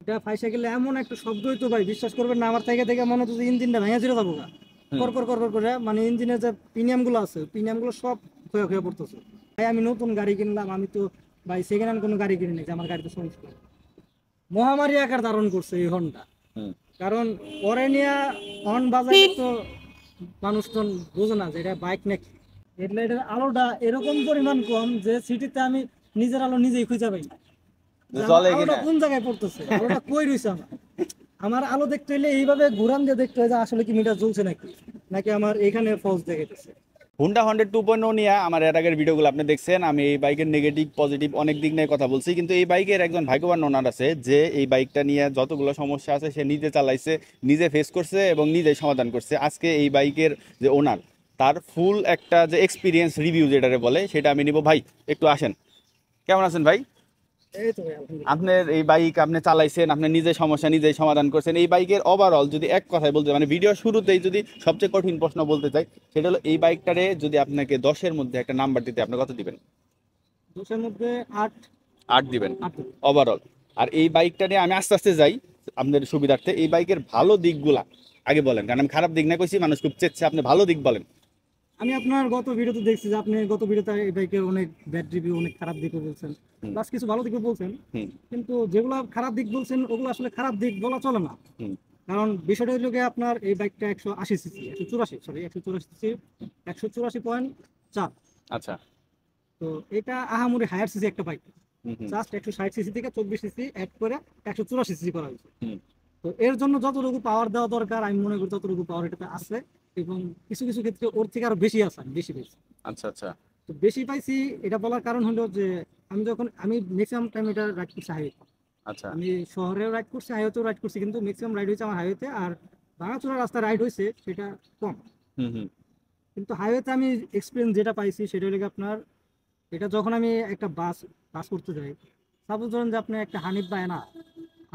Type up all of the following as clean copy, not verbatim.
এটা ফাইসে গেলে এমন একটা শব্দ হইতো ভাই, বিশ্বাস করবেন না, আমার থেকে থেকে মনে হতো যে ইঞ্জিনটা ভেঙে চলে যাবো না, কর কর কর কর করে, মানে ইঞ্জিনের যে প্রিমিয়াম গুলো আছে, প্রিমিয়াম গুলো সব ক্ষয়ে ক্ষয়ে পড়তেছে। ভাই আমি নতুন গাড়ি কিনলাম, আমি তো ভাই সেকেন্ড হ্যান্ড কোনো গাড়ি কিনি নাই যে আমার গাড়িতে সমস্যা। মহামারী আকার ধারণ করছে এই হর্নটা। কারণ পরে নিয়ে হর্ন বাজাইলে তো মানুষ তো বোঝে না যে এটা বাইক নাকি। হেডলাইটের আলোটা এরকম পরিমাণ কম যে সিটিতে আমি নিজের আলো নিজেই খুঁজে পাই না, যে আমার আলোটা কোন জায়গায় পড়তেছে, আলোটা কই রইছে আমার। আমার আলো দেখতে হলে এইভাবে ঘুরান দিয়ে দেখতে হয় যে আসলে কি মিটার জ্বলছে নাকি, নাকি আমার এখানে ফলস দেখাইতেছে। হুন্ডা 100 2.0 নিয়ে আমার এর আগের ভিডিওগুলো আপনি দেখছেন, আমি এই বাইকের নেগেটিভ পজিটিভ অনেক দিক নিয়ে কথা বলছি, কিন্তু এই বাইকের একজন ভাগ্যবান ওনার আছে যে এই বাইকটা নিয়ে যতগুলো সমস্যা আছে সে নিজে চালাইছে, নিজে ফেস করছে এবং নিজেই সমাধান করছে। আজকে এই বাইকের যে ওনার, তার ফুল একটা যে এক্সপিরিয়েন্স রিভিউ যেটারে বলে সেটা আমি নিব। ভাই একটু আসেন, কেমন আছেন ভাই? এই তো ভাই আলহামদুলিল্লাহ। আপনার এই বাইক আপনি চালাইছেন, আপনি নিজে সমস্যা নিজেই সমাধান করছেন। এই বাইকের ওভারঅল যদি এক কথায় বলতে, মানে ভিডিও শুরুতেই যদি সবচেয়ে কঠিন প্রশ্ন বলতে চাই, সেটা হলো এই বাইকটারে যদি আপনাকে 10-এর মধ্যে একটা নাম্বার দিতে আপনি কত দিবেন? 10-এর মধ্যে 8। 8 দিবেন 8। ওভারঅল। আর এই বাইকটা নিয়ে আমি আস্তে আস্তে যাই আপনাদের সুবিধার্থে। এই বাইকের ভালো দিকগুলা আগে বলেন, কারণ আমি খারাপ দিক না কইছি, মানুষ খুব চেচ্ছে, আপনি ভালো দিক বলেন। আমি আপনার গত ভিডিওতে দেখছি যে আপনি গত ভিডিওতে এই বাইকের অনেক ব্যাড রিভিউ, অনেক খারাপ দিকও বলছেন, হুম প্লাস কিছু ভালো দিকও বলছেন। হুম কিন্তু যেগুলো খারাপ দিক বলছেন ওগুলো আসলে খারাপ দিক বলা চলে না। হুম কারণ বিষয়টা হলো গিয়ে আপনার এই বাইকটা 180 সিসি, 184, সরি 184 সিসি, 184.4। আচ্ছা। তো এটা আহামরি হায়ার সিসি একটা বাইক, হুম হুম জাস্ট 160 সিসি থেকে 24 সিসি অ্যাড করে 184 সিসি করা হয়েছে। হুম তো এর জন্য যতটুকু পাওয়ার দেওয়া দরকার আমি মনে করি ততটুকু পাওয়ার এটাতে আছে, এবং কিছু কিছু ক্ষেত্রে ওর থেকে আরো বেশি আছে, বেশি বেশি। আচ্ছা আচ্ছা তো বেশি পাইছি এটা বলার কারণ হলো যে আমি ম্যাক্সিমাম টাইম এটা রাইড করছি হাইওয়ে। আচ্ছা আমি শহরেও রাইড করছি, হাইওয়েতেও রাইড করছি, কিন্তু ম্যাক্সিমাম রাইড হয়েছে আমার হাইওয়েতে। আর ভাঙাচোরা রাস্তা রাইড হয়েছে সেটা কম। হুম হুম কিন্তু হাইওয়েতে আমি এক্সপিরিয়েন্স যেটা পাইছি সেটা হলো গিয়ে আপনার, এটা যখন আমি একটা বাস বাস করতে যাই, সাপোজ ধরেন যে আপনি একটা হানিফ বা এনা,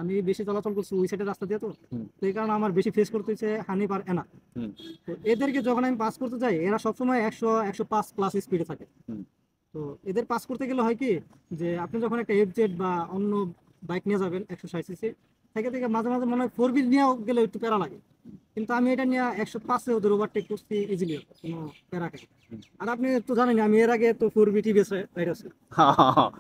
আমি বেশি চলাচল করছি ওই সাইডের রাস্তা দিয়ে, তো হুম তো এই কারণে আমার বেশি ফেস করতে হচ্ছে হানিফ আর এনা। হুম তো এদেরকে যখন আমি পাস করতে যাই এরা সবসময় 100 105 প্লাস স্পিডে থাকে। হুম তো এদের পাস করতে গেলে হয় কি, যে আপনি যখন একটা এফজেড বা অন্য বাইক নিয়ে যাবেন 160 সিসি থেকে থেকে মাঝে মাঝে মনে হয় 4 বি নিয়েও গেলে একটু প্যারা লাগে। কিন্তু আমি এটা নিয়ে 105-এ ওদের ওভারটেক করছি ইজিলি, কোনো প্যারা খাই। আর আপনি তো জানেন আমি এর আগে তো 4 বি টিভিএস রাইড আছে।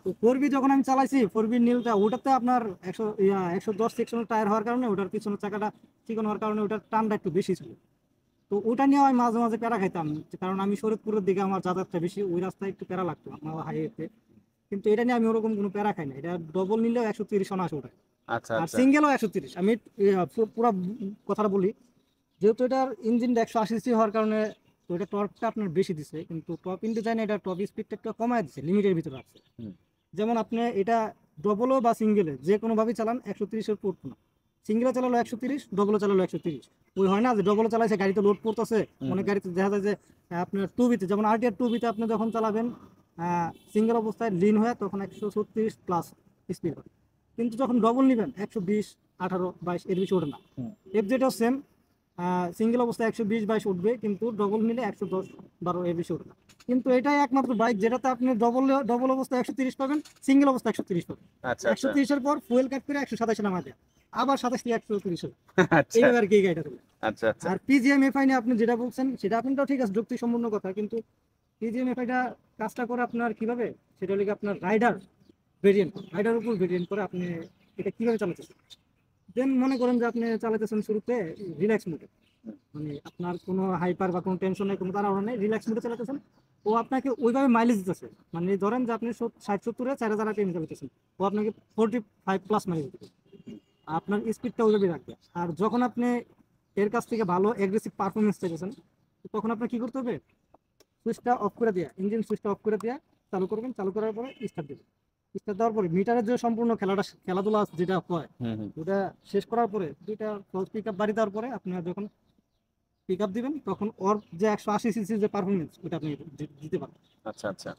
তো 4 বি যখন আমি চালাইছি, 4 বি নীলটা, ওটাতে আপনার 110 সেকশনের টায়ার হওয়ার কারণে ওটার পিছনের চাকাটা চিকন হওয়ার কারণে ওটার টানটা একটু বেশি ছিল। তো ওটা নিয়ে আমি মাঝে মাঝে প্যারা খাইতাম, কারণ আমি শরীরপুরের দিকে আমার যাতায়াতটা বেশি, ওই রাস্তায় একটু প্যারা লাগতো আমার হাইওয়েতে। কিন্তু এটা নিয়ে আমি ওরকম কোনো প্যারা খাই না, এটা ডবল নিলেও 130 অনায়াসে ওঠায়, আচ্ছা আর আচ্ছা সিঙ্গেলও 130। আমি পুরো কথাটা বলি, যেহেতু এটার ইঞ্জিনটা 180 সিসি হওয়ার কারণে, তো এটা টর্কটা আপনার বেশি দিছে, কিন্তু টপ ইন ডিজাইনে এটা টপ স্পিডটা একটু কমায় দিচ্ছে, লিমিটের ভিতরে আছে। হুম যেমন আপনি এটা ডবলও বা সিঙ্গেলে যে কোনোভাবেই চালান 130-এর পড়তো না। সিঙ্গেলে চালালো 130, ডবলও চালালো 130। ওই হয় না যে ডবলও চালাইছে গাড়িতে লোড পড়তেছে, হুম অনেক গাড়িতে দেখা যায় যে আপনার টু বিতে, যেমন আরটিআর টু বিতে আপনি যখন চালাবেন সিঙ্গেল অবস্থায় লিন হয়ে তখন 136 প্লাস স্পিড হয়। কিন্তু যখন ডবল নেবেন 120, 18, 22 এর বেশি ওঠে না। হুম এফজেডও সেম, সিঙ্গেল অবস্থায় 120, 22 উঠবে, কিন্তু ডবল নিলে 110, 12 এর বেশি উঠবে না। কিন্তু এটাই একমাত্র বাইক যেটাতে আপনি ডবল অবস্থায় 130 পাবেন, সিঙ্গেল অবস্থায় 130 পাবেন। আচ্ছা আচ্ছা 130-এর পর ফুয়েল কাট করে 127-এ নামা দেয়, আবার 27 থেকে 130 হবে। আচ্ছা এইভাবে আর কি এই গাড়িটা চলে। আচ্ছা আচ্ছা আর পিজিএম এফআই নিয়ে আপনি যেটা বলছেন সেটা আপনারটাও ঠিক আছে, যুক্তি সম্পূর্ণ কথা, কিন্তু পিজিএম এফআইটা কাজটা করে আপনার কিভাবে, সেটা হলে আপনার রাইডার উপর ভেরিয়েন্ট করে আপনি এটা কিভাবে চালাতেছেন। দেন মনে করেন যে আপনি চালাতেছেন শুরুতে রিল্যাক্স মোডে, মানে আপনার কোনো হাইপার বা কোনো টেনশন নেই, কোনো তাড়াহুড়া নেই, রিল্যাক্স মোডে চালাতেছেন। ও আপনাকে ওইভাবে মাইলেজ দিতেছে, মানে ধরেন যে আপনি 60-70-এ 4000 RPM চালাতেছেন, ও আপনাকে 45 প্লাস মাইলেজ দিবে। আপনার স্পিডটা ওইভাবে রাখবে। আর যখন আপনি এর কাছ থেকে ভালো অ্যাগ্রেসিভ পারফরমেন্স চাইতেছেন, তখন আপনার কি করতে হবে, সুইচটা অফ করে দেওয়া, ইঞ্জিন সুইচটা অফ করে দেওয়া, চালু করবেন, চালু করার পরে স্টার্ট দেবেন। স্টার্ট দেওয়ার পরে মিটারের যে সম্পূর্ণ খেলাধুলা যেটা হয়, হুম হুম ওটা শেষ করার পরে দুইটা ক্লোজ পিক আপ বাড়ি দেওয়ার পরে আপনার যখন পিক আপ দিবেন, তখন ওর যে 180 সিসির যে পারফরমেন্স ওটা আপনি দিতে পারবেন। আচ্ছা আচ্ছা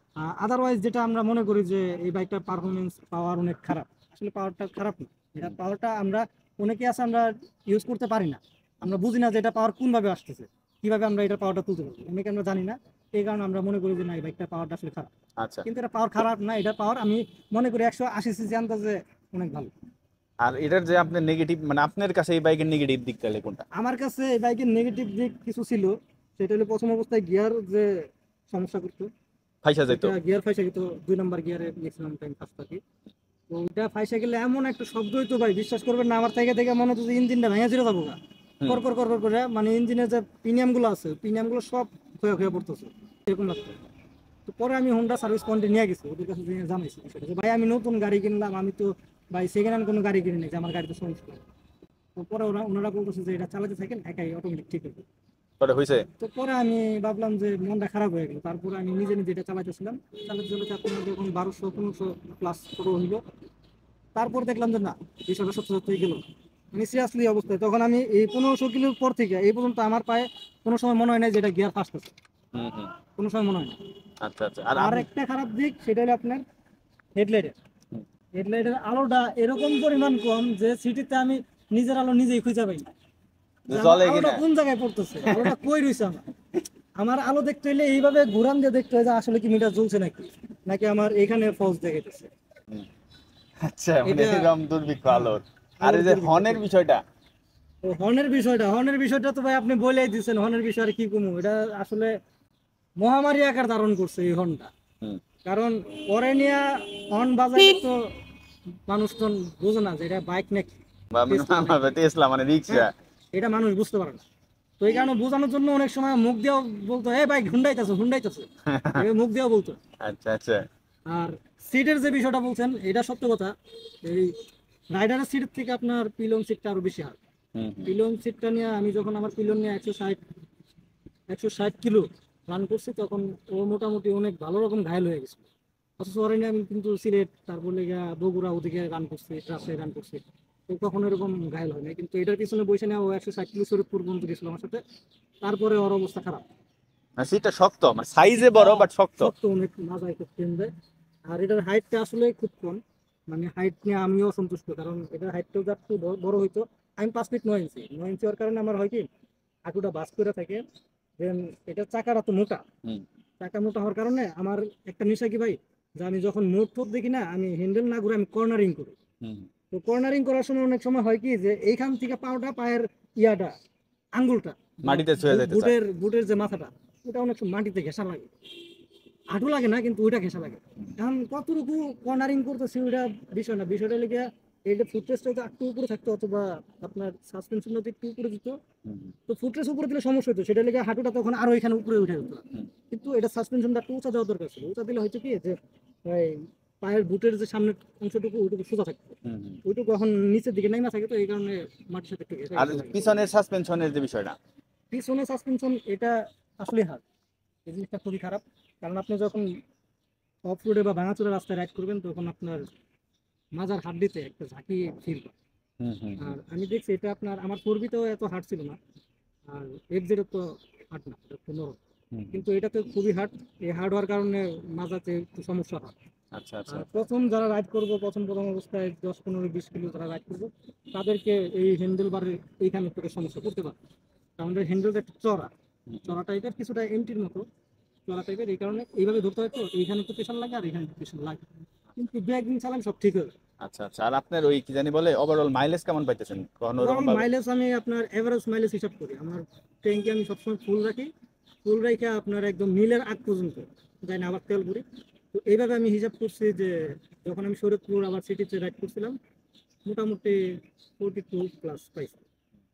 আদারওয়াইজ যেটা আমরা মনে করি যে এই বাইকটার পারফরমেন্স পাওয়ার অনেক খারাপ, আসলে পাওয়ারটা খারাপ না। এটা পাওয়ারটা আমরা অনেকে আছে আমরা ইউজ করতে পারি না, আমরা বুঝি না যে এটা পাওয়ার কোনভাবে আসতেছে, কিভাবে আমরা এটা পাওয়ারটা তুলতে পারবো, অনেকে আমরা জানি না। এই কারণে আমরা মনে করি যে না, এই বাইকটার পাওয়ারটা আসলে খারাপ। আচ্ছা কিন্তু এটা পাওয়ার খারাপ না, এটা পাওয়ার আমি মনে করি 180 সিসি আন্দাজে অনেক ভালো। আর এটার যে আপনার নেগেটিভ, মানে আপনার কাছে এই বাইকের নেগেটিভ দিক তাহলে কোনটা? আমার কাছে এই বাইকের নেগেটিভ দিক কিছু ছিল। সেটা হলো প্রথম অবস্থায় গিয়ার যে সমস্যা করতো, ফাইসা যাইতো। ওইটা গিয়ার ফাইসা কিন্তু 2 নাম্বার গিয়ারে ম্যাক্সিমাম টাইম ফার্স্ট থাকি। তো ওইটা ফাইসা গেলে এমন একটা শব্দ হইতো ভাই, বিশ্বাস করবেন না, আমার থেকে দেখে মনে হতো যে ইঞ্জিনটা ভেঙে চলে যাবো গা। হুম। কর কর কর কর করে, মানে ইঞ্জিনের যে প্রিমিয়াম গুলো আছে, প্রিমিয়াম গুলো সব ক্ষয়ে ক্ষয়ে পড়তেছে, এরকম লাগতো। তো পরে আমি হোন্ডা সার্ভিস পয়েন্টে নিয়ে গেছি, ওদের কাছে যেয়ে জানাইছি বিষয়টা, যে ভাই আমি নতুন গাড়ি কিনলাম, আমি তো ভাই সেকেন্ড হ্যান্ড কোনো গাড়ি কিনি নাই, যে আমার গাড়িতে সমস্যা। তো পরে ওনারা বলতেছে যে এটা চালাতে থাকেন, একাই অটোমেটিক ঠিক হবে। পরে হয়েছে। তো পরে আমি ভাবলাম যে মনটা খারাপ হয়ে গেল, তারপরে আমি নিজে নিজে এটা চালাতেছিলাম, চালাতে চালাতে আপনার যখন 1200-1500 প্লাস শুরু হইলো, তারপর দেখলাম যে না, বিষয়টা সত্যি সত্যি গেল, মানে সিরিয়াসলি অবস্থায়। তখন আমি এই 1500 কিলোর পর থেকে এই পর্যন্ত আমার পায়ে কোনো সময় মনে হয় না যে এটা গিয়ার ফাস্ট আছে, হুম হুম। কোনো সময় মনে হয় না। আচ্ছা আচ্ছা। আর আর আপনি একটা খারাপ দিক সেটা হলো আপনার হেডলাইটের। হুম, হেডলাইটের আলোটা এরকম পরিমাণ কম যে সিটিতে আমি নিজের আলো নিজেই খুঁজে পাই না, যে যে আমার জলে আলোটা কিনা। কোন জায়গায় পড়তেছে, আলোটা কই রইছে আমার। আমার আলো দেখতে হলে এইভাবে ঘুরান দিয়ে দেখতে হয় যে আসলে কি মিটার জ্বলছে নাকি, নাকি আমার এখানে ফলস দেখাইতেছে। হুম। আচ্ছা, মানে এটা এরকম দুর্ভিক্ষ হ্যাঁ, আলোর। আর আলোর এই যে দুর্ভিক্ষ হর্নের খুব। বিষয়টা। তো হর্নের বিষয়টা তো ভাই আপনি বলেই দিচ্ছেন, হর্নের বিষয়ে আর কি কমু, এটা আসলে মহামারী আকার ধারণ করছে এই হর্নটা। হুম। কারণ পরে নিয়ে হর্ন বাজাইলে তো মানুষ তো বোঝে না যে এটা বাইক নাকি বা টেসলা নাকি। টেসলা মানে রিক্সা। হ্যাঁ, এটা মানুষ বুঝতে পারে না। তো এই কারণে বোঝানোর জন্য অনেক সময় মুখ দিয়েও বলতো, এই বাইক হুন্ডাইতেছে হুন্ডাইতেছে, এই মুখ দিয়েও বলতো। আচ্ছা আচ্ছা। আর সিটের যে বিষয়টা বলছেন, এটা সত্য কথা। এই রাইডারের সিট থেকে আপনার পিলন সিটটা আরো বেশি হার্ড। হুম হুম। পিলন সিটটা নিয়ে আমি যখন আমার পিলন নিয়ে 160 কিলো রান করছি, তখন ও মোটামুটি অনেক ভালো রকম ঘায়ল হয়ে গেছিল। অথচ ওরে নিয়ে আমি কিন্তু সিলেট, তারপরে বগুড়া ওদিকে রান করছি, রাজশাহী রান করছি, তো কখনো এরকম ঘায়ল হয় না। কিন্তু এটার পিছনে বসে নিয়ে ও 160 কিলো শরীরপুর পর্যন্ত গেছিল আমার সাথে, তারপরে ওর অবস্থা খারাপ। আর সিটটা শক্ত, মানে সাইজে সিটটা বড় বাট শক্ত। শক্ত অনেক, মাথায় খুব টেন দেয়। আর এটার হাইটটা আসলে খুব কম, মানে হাইট নিয়ে আমিও সন্তুষ্ট, কারণ এটার হাইটটাও যা একটু বড় হইতো। আমি 5 ফিট 9 ইঞ্চি, 9 ইঞ্চি হওয়ার কারণে আমার হয় কি, হাঁটুটা বাস করে থাকে। দেন এটার চাকাটা তো মোটা, হুম চাকা মোটা হওয়ার কারণে আমার একটা নেশা কি ভাই, যে আমি যখন মোড় টোপ দেখি না, আমি হ্যান্ডেল না ঘুরে আমি কর্নারিং করি। হুম। তো কর্নারিং করার সময় অনেক সময় হয় কি, যে এইখান থেকে পাওটা, পায়ের ইয়াটা, আঙ্গুলটা বা মাটিতে ছুঁয়ে যেতে চায়। বুটের বুটের যে মাথাটা, ওটা অনেক সময় মাটিতে ঘেঁষা লাগে। হাঁটু লাগে না, কিন্তু ওইটা ঘেঁষা লাগে। এখন কতটুকু কর্নারিং করতেছি ওইটা বিষয় না, বিষয়টা লেগে এইটা ফুটরেস্টটা তো একটু উপরে থাকতো, অথবা আপনার সাসপেনশনটা একটু উপরে দিত। হুম তো ফুটরেস্ট উপরে দিলে সমস্যা হতো, সেটা লেগে হাঁটুটা তখন আরো এখানে উপরে উঠে যেত। হুম কিন্তু এটা সাসপেনশনটা একটু উঁচা দেওয়ার দরকার ছিল, উঁচা দিলে হয়তো কি, যে এই পায়ের বুটের যে সামনের অংশটুকু ওইটুকু সোজা থাকতো, হুম হুম। ওইটুকু এখন নিচের দিকে নাইমা থাকে, তো এই কারণে মাটির সাথে একটু ঘেঁষা আর ঘেঁষা লাগে। পিছনের সাসপেনশনের যে বিষয়টা। পিছনে সাসপেনশন এটা আসলে হার্ড, এই জিনিসটা খুবই খারাপ। কারণ আপনি যখন অফ রোডে বা ভাঙাচোরা রাস্তায় রাইড করবেন, তখন আপনার মাজার হাড্ডিতে একটা ঝাঁকি ফিল। হুম হুম হুম আর আমি দেখছি এটা আপনার, আমার ফোরবিতেও এত হার্ড ছিল না, আর এফজেডও তো হার্ড না, এটা তো নরম। হুম হুম। কিন্তু এটাতে খুবই হার্ড, এই হার্ড হওয়ার কারণে মাজাতে একটু সমস্যা হয়। আচ্ছা আচ্ছা। আর প্রথম যারা রাইড করবো, প্রথম প্রথম অবস্থায় 10-15-20 কিলো যারা রাইড করবো, তাদেরকে এই হ্যান্ডেল বারের এইখানে থেকে সমস্যা করতে পারে। কারণ এই হ্যান্ডেলটা একটু চড়া, হুম হুম। চড়া টাইপের, কিছুটা এমটির মতো চড়া টাইপের, এই কারণে এইভাবে ধরতে হয়। তো এইখানে একটু প্রেশার লাগে আর এখানে একটু প্রেশার লাগে, কিন্তু দু একদিন চালান সব ঠিক হবে। আচ্ছা আচ্ছা। আর আপনার ওই কি জানি বলে ওভারঅল মাইলেজ কেমন পাইতেছেন, কখনো ওরকম ওভারঅল ভাবে? মাইলেজ আমি আপনার এভারেজ মাইলেজ হিসাব করি, আমার ট্যাঙ্কি আমি সবসময় ফুল রাখি, ফুল রেখে আপনার একদম মিলের আগ পর্যন্ত যাই না, আবার তেল ভরি। তো এইভাবে আমি হিসাব করছি যে যখন আমি শরীয়তপুর আবার সিটিতে রাইড করছিলাম, মোটামুটি 42+ পাইছি।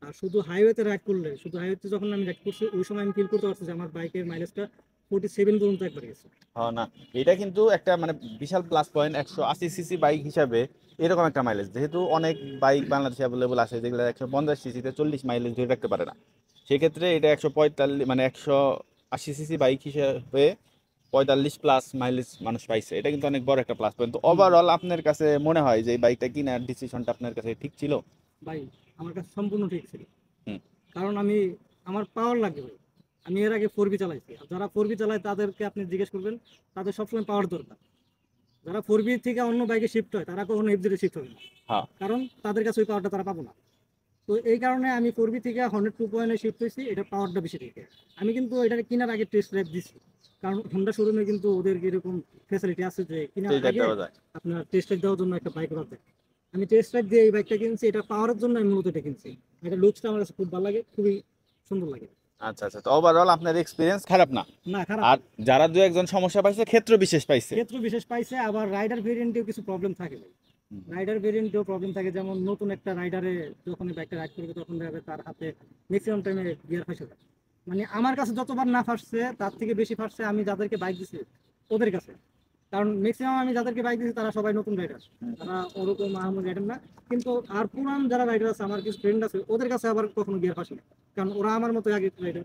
আর শুধু হাইওয়েতে রাইড করলে, শুধু হাইওয়েতে যখন আমি রাইড করছি, ওই সময় আমি ফিল করতে পারছি যে আমার বাইকের মাইলেজটা 47 পর্যন্ত একবার গেছে। হ্যাঁ না, এটা কিন্তু একটা মানে বিশাল প্লাস পয়েন্ট 180 সিসি বাইক হিসাবে। এরকম একটা মাইলেজ, যেহেতু অনেক বাইক বাংলাদেশে অ্যাভেলেবল আছে যেগুলো 150 সিসিতে 40 মাইলেজ ধরে রাখতে পারে না। সেক্ষেত্রে এটা 145 মানে 180 সিসি বাইক হিসাবে 45+ মাইলেজ মানুষ পাইছে, এটা কিন্তু অনেক বড় একটা প্লাস পয়েন্ট। তো হুম। ওভারঅল আপনার কাছে মনে হয় যে এই বাইকটা কেনার ডিসিশনটা আপনার কাছে ঠিক ছিল? ভাই আমার কাছে সম্পূর্ণ ঠিক ছিল, হুম কারণ আমি, আমার পাওয়ার লাগে ভাই। আমি এর আগে 4B চালাইছি, আর যারা 4B চালায় তাদেরকে আপনি জিজ্ঞেস করবেন, তাদের সবসময় পাওয়ার দরকার। যারা 4B থেকে অন্য বাইকে শিফট হয়, তারা কখনো এফজেডে শিফট হবে না, হ্যাঁ। কারণ তাদের কাছে ওই পাওয়ারটা তারা পাবো না। তো এই কারণে আমি 4B থেকে 102 শিফট হয়েছি, এটা পাওয়ারটা বেশি দেখে। আমি কিন্তু এটা কেনার আগে টেস্ট ড্রাইভ দিচ্ছি, কারণ হোন্ডা শোরুমে কিন্তু ওদের এরকম ফ্যাসিলিটি আছে যে কেনার সেই আগে দেওয়া যায়। আপনার টেস্ট ড্রাইভ দেওয়ার জন্য একটা বাইক ওরা দেয়। আমি টেস্ট রাইড দিয়ে এই বাইকটা কিনছি, এটা পাওয়ার জন্য আমি মূলত এটা কিনছি। এটা লুকসটা আমার কাছে খুব ভালো লাগে, খুবই সুন্দর লাগে। আচ্ছা আচ্ছা, তো ওভারঅল আপনার এক্সপিরিয়েন্স খারাপ না। না খারাপ। আর যারা দু একজন সমস্যা পাইছে ক্ষেত্র বিশেষ পাইছে। ক্ষেত্র বিশেষ পাইছে, আবার রাইডার ভেরিয়েন্টেও কিছু প্রবলেম থাকে ভাই। রাইডার ভেরিয়েন্টেও প্রবলেম থাকে, যেমন নতুন একটা রাইডারে যখন বাইকটা রাইড করবে তখন দেখা যাবে তার হাতে ম্যাক্সিমাম টাইমে গিয়ার ফাঁসে যায়। মানে আমার কাছে যতবার না ফাঁসছে তার থেকে বেশি ফাঁসছে আমি যাদেরকে বাইক দিছি ওদের কাছে। কারণ ম্যাক্সিমাম আমি যাদেরকে বাইক দিছি তারা সবাই নতুন রাইডার, তারা ওরকম মাহমুদ রাইডার না। কিন্তু আর পুরান যারা রাইডার আছে, আমার কিছু ফ্রেন্ড আছে, ওদের কাছে আবার কখনো গিয়ার ফাঁসে না, কারণ ওরা আমার মতো আগে রাইডার।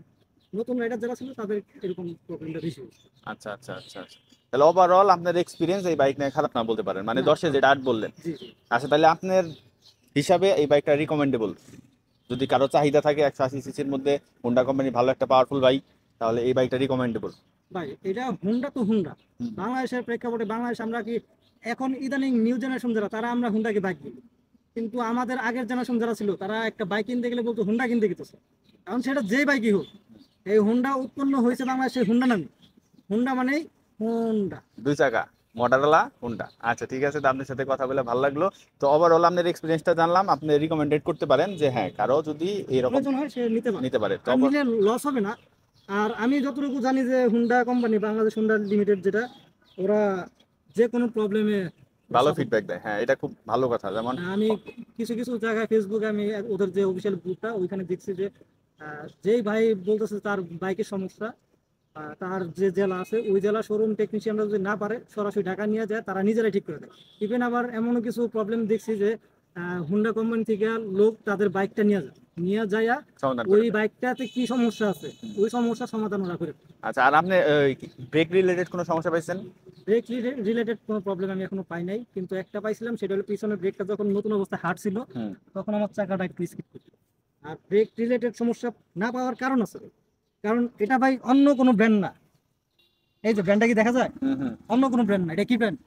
নতুন রাইডার যারা ছিল তাদের এরকম প্রবলেমটা বেশি হয়েছে। আচ্ছা আচ্ছা আচ্ছা আচ্ছা, তাহলে ওভারঅল আপনার এক্সপিরিয়েন্স এই বাইক নিয়ে খারাপ না বলতে পারেন, মানে না, 10-এ যেটা 8 বললেন। জি জি। আচ্ছা, তাহলে আপনার হিসাবে এই বাইকটা রিকমেন্ডেবল, যদি কারো চাহিদা থাকে 180 সিসির মধ্যে হোন্ডা কোম্পানি ভালো একটা পাওয়ারফুল বাইক, তাহলে এই বাইকটা রিকমেন্ডেবল। ভাই এটা হুন্ডা তো হুন্ডা। বাংলাদেশের প্রেক্ষাপটে বাংলাদেশ আমরা কি এখন ইদানিং নিউ জেনারেশন যারা, তারা আমরা হুন্ডাকে বাইক কিনি। কিন্তু আমাদের আগের জেনারেশন যারা ছিল তারা একটা বাইক কিনতে গেলে বলতো হুন্ডা কিনতে গেতেছে। কারণ সেটা যেই বাইকই হোক, এই হুন্ডা উৎপন্ন হয়েছে বাংলাদেশের হুন্ডা নামে। হুন্ডা মানেই হুন্ডা। 2 চাকা মডেলা হোন্ডা। আচ্ছা ঠিক আছে, তো আপনার সাথে কথা বলে ভালো লাগলো। তো ওভারঅল আপনার এক্সপিরিয়েন্সটা জানলাম, আপনি রিকমেন্ডেড করতে পারেন যে হ্যাঁ কারো যদি এরকম প্রয়োজন হয় সে নিতে পারে, নিতে পারে, তো আর নিলে লস হবে না। আর আমি যতটুকু জানি যে Honda company, Bangladesh Honda limited যেটা, ওরা যে কোনো প্রবলেমে ভালো ফিডব্যাক দেয়। হ্যাঁ, এটা খুব ভালো কথা। যেমন আমি কিছু কিছু জায়গায় ফেসবুকে আমি ওদের যে অফিসিয়াল গ্রুপটা, ওইখানে দেখছি যে যেই ভাই বলতেছে তার বাইকের সমস্যা, তার যে জেলা আছে ওই জেলা শোরুম টেকনিশিয়ানরা যদি না পারে সরাসরি ঢাকা নিয়ে যায়, তারা নিজেরাই ঠিক করে দেয়। ইভেন আবার এমনও কিছু প্রবলেম দেখছি যে হুন্ডা কোম্পানি থেকে লোক তাদের বাইকটা নিয়ে যায় সমাধান ওই করে দেয়। বাইকটাতে কি সমস্যা আছে ওই সমস্যার সমাধান ওরা করে। আচ্ছা, আর আপনি ব্রেক রিলেটেড কোনো সমস্যা পাইছেন? ব্রেক রিলেটেড কোনো প্রবলেম আমি এখনো পাই নাই, কিন্তু একটা পাইছিলাম, সেটা হলো পিছনের ব্রেকটা যখন নতুন অবস্থায় হার্ড ছিল হুম। তখন আমার চাকাটা একটু স্কিড করছিল। আর ব্রেক রিলেটেড সমস্যা না পাওয়ার কারণ আছে, কারণ এটা ভাই অন্য কোনো ব্র্যান্ড না। এই যে ব্র্যান্ডটা কি দেখা যায়? হুম হুম। অন্য কোনো ব্র্যান্ড না, এটা কি ব্র্যান্ড?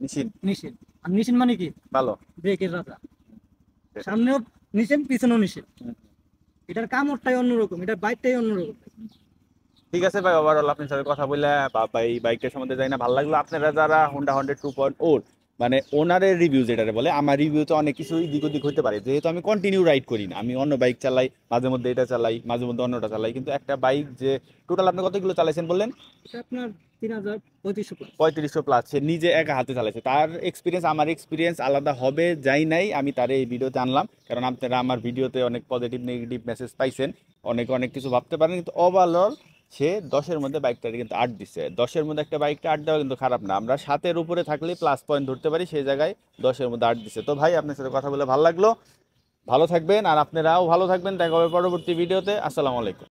নিশ্চিত নিশিন। আর নিশিন মানে কি? ভালো। ব্রেকের রাজা। সামনেও নিশিন, পিছনেও নিশিন। হুম। এটার কামড়টাই অন্যরকম, এটার বাইকটাই অন্যরকম। ঠিক আছে ভাই, ওভারঅল আপনার সাথে কথা বলে বা এই বাইকটার সম্বন্ধে জানি না ভালো লাগলো। আপনারা যারা হোন্ডা 2.0 মানে ওনারের রিভিউ যেটা বলে, আমার রিভিউতে অনেক কিছু দিক ওদিক হতে পারে, যেহেতু আমি কন্টিনিউ রাইড করি না, আমি অন্য বাইক চালাই, মাঝে মধ্যে এটা চালাই, মাঝে মধ্যে অন্যটা চালাই, কিন্তু একটা বাইক যে টোটাল আপনি কতগুলো চালাইছেন বললেন? এটা আপনার 3035 প্লাস। 3500 প্লাস সে নিজে একা হাতে চালাইছে। তার এক্সপিরিয়েন্স আমার এক্সপিরিয়েন্স আলাদা হবে যাই নাই, আমি তার এই ভিডিওতে আনলাম, কারণ আপনারা আমার ভিডিওতে অনেক পজিটিভ নেগেটিভ মেসেজ পাইছেন, অনেকে অনেক কিছু ভাবতে পারেন, কিন্তু ওভারঅল সে 10-এর মধ্যে বাইকটাকে কিন্তু 8 দিচ্ছে। 10-এর মধ্যে একটা বাইকটা 8 দেওয়া কিন্তু খারাপ না, আমরা 7-এর উপরে থাকলে প্লাস পয়েন্ট ধরতে পারি, সেই জায়গায় 10-এর মধ্যে 8 দিচ্ছে। তো ভাই আপনার সাথে কথা বলে ভালো লাগলো, ভালো থাকবেন, আর আপনারাও ভালো থাকবেন। দেখা হবে পরবর্তী ভিডিওতে। আসসালামু আলাইকুম।